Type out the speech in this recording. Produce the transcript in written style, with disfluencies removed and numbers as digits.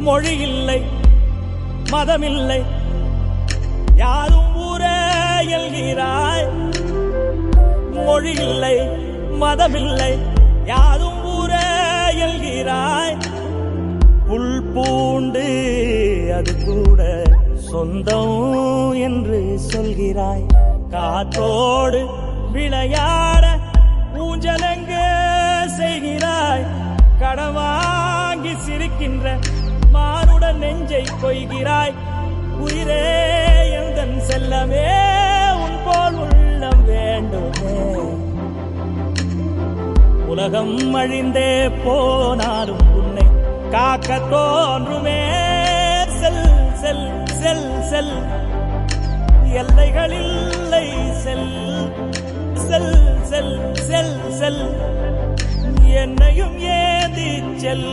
மொழி இல்லை மதமில்லை யாரும் ஊரே எல்கிறாய். மொழி இல்லை மதமில்லை யாரும் ஊரே எல்கிறாய். புல் பூண்டு அது கூட சொந்தம் என்று சொல்கிறாய். காத்தோடு விளையாட ஊஞ்சலங்க செய்கிறாய். கடவாங்கி சிரிக்கின்ற மானுடன் நெஞ்சை கொய்கிறாய். உயிரே எந்தன் செல்லமே உன் போல் உள்ளம் வேண்டுமே. உலகம் அழிந்தே போனாலும் உன்னை காக்க தோன்றுமே. செல் செல் செல் செல் எல்லைகளில்லை செல் செல் செல் செல் செல் என்னையும் ஏந்தி செல்.